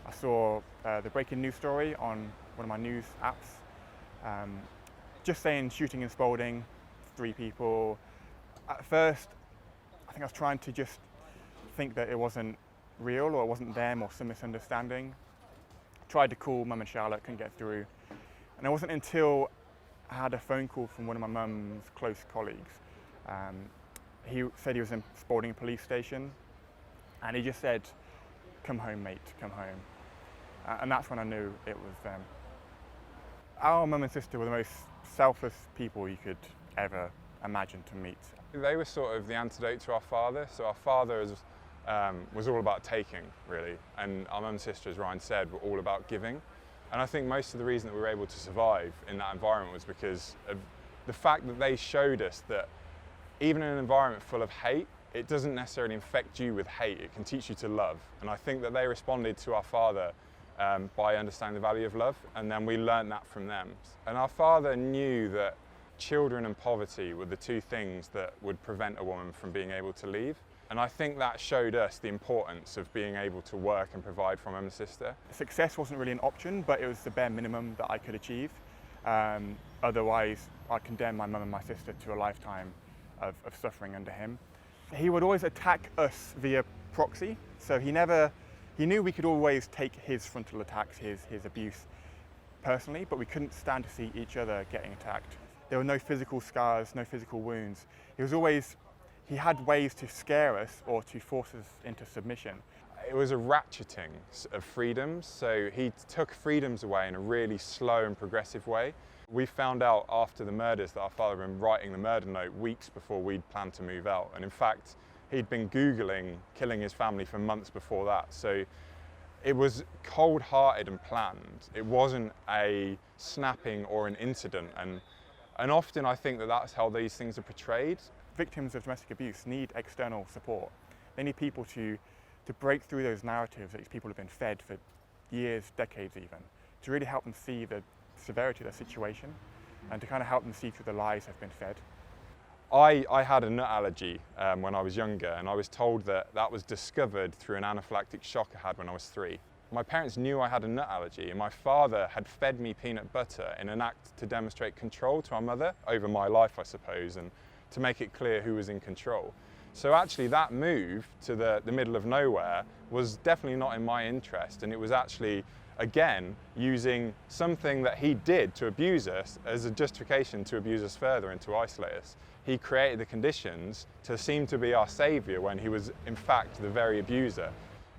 I saw the breaking news story on one of my news apps, just saying shooting in Spalding, 3 people. At first, I think I was trying to just think that it wasn't real or it wasn't them or some misunderstanding. Tried to call Mum and Charlotte, couldn't get through. And it wasn't until I had a phone call from one of my mum's close colleagues. He said he was in Spalding police station, and he just said, "Come home, mate, come home." And that's when I knew it was them. Our mum and sister were the most selfless people you could ever imagine to meet. They were sort of the antidote to our father. So our father was all about taking, really, and our mum and sister, as Ryan said, were all about giving. And I think most of the reason that we were able to survive in that environment was because of the fact that they showed us that even in an environment full of hate, it doesn't necessarily infect you with hate, it can teach you to love. And I think that they responded to our father by understanding the value of love, and then we learned that from them. And our father knew that children and poverty were the 2 things that would prevent a woman from being able to leave. And I think that showed us the importance of being able to work and provide for my mum and sister. Success wasn't really an option, but it was the bare minimum that I could achieve. Otherwise, I'd condemn my mum and my sister to a lifetime of suffering under him. He would always attack us via proxy, so he knew we could always take his frontal attacks, his abuse personally, but we couldn't stand to see each other getting attacked. There were no physical scars, no physical wounds. He had ways to scare us or to force us into submission. It was a ratcheting of freedoms, so he took freedoms away in a really slow and progressive way. We found out after the murders that our father had been writing the murder note weeks before we'd planned to move out, and in fact he'd been Googling killing his family for months before that. So it was cold-hearted and planned. It wasn't a snapping or an incident, and often I think that that's how these things are portrayed. Victims of domestic abuse need external support. They need people to break through those narratives that these people have been fed for years, decades even, to really help them see the severity of their situation and to kind of help them see through the lies they've been fed. I had a nut allergy when I was younger, and I was told that that was discovered through an anaphylactic shock I had when I was 3. My parents knew I had a nut allergy, and my father had fed me peanut butter in an act to demonstrate control to our mother over my life, I suppose, and to make it clear who was in control. So actually that move to the middle of nowhere was definitely not in my interest, and it was actually, again, using something that he did to abuse us as a justification to abuse us further and to isolate us. He created the conditions to seem to be our saviour when he was in fact the very abuser.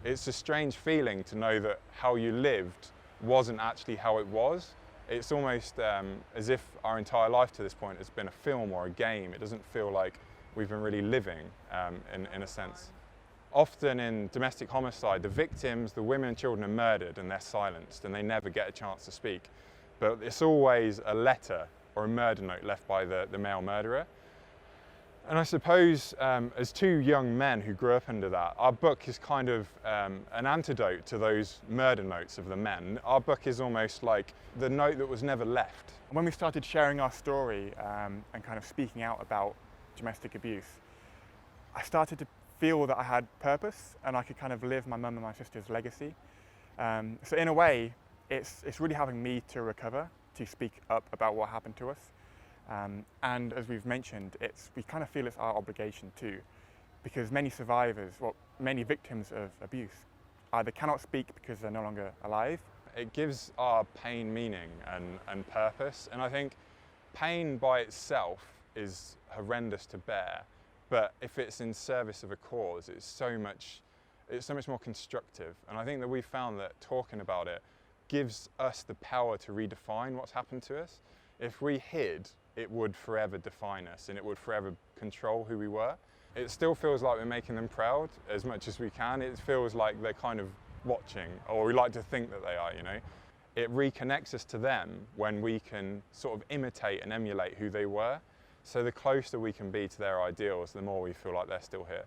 It's a strange feeling to know that how you lived wasn't actually how it was. It's almost as if our entire life to this point has been a film or a game. It doesn't feel like we've been really living in a sense. Often in domestic homicide, the victims, the women and children are murdered and they're silenced and they never get a chance to speak. But it's always a letter or a murder note left by the male murderer. And I suppose as 2 young men who grew up under that, our book is kind of an antidote to those murder notes of the men. Our book is almost like the note that was never left. When we started sharing our story and kind of speaking out about domestic abuse, I started to feel that I had purpose and I could kind of live my mum and my sister's legacy. So in a way, it's really helping me to recover, to speak up about what happened to us. And as we've mentioned, we kind of feel it's our obligation too, because many survivors, many victims of abuse, either cannot speak because they're no longer alive. It gives our pain meaning and purpose, and I think pain by itself is horrendous to bear, but if it's in service of a cause, it's so much more constructive. And I think that we found that talking about it gives us the power to redefine what's happened to us. If we hid, it would forever define us and it would forever control who we were. It still feels like we're making them proud as much as we can. It feels like they're kind of watching, or we like to think that they are, you know. It reconnects us to them when we can sort of imitate and emulate who they were. So the closer we can be to their ideals, the more we feel like they're still here.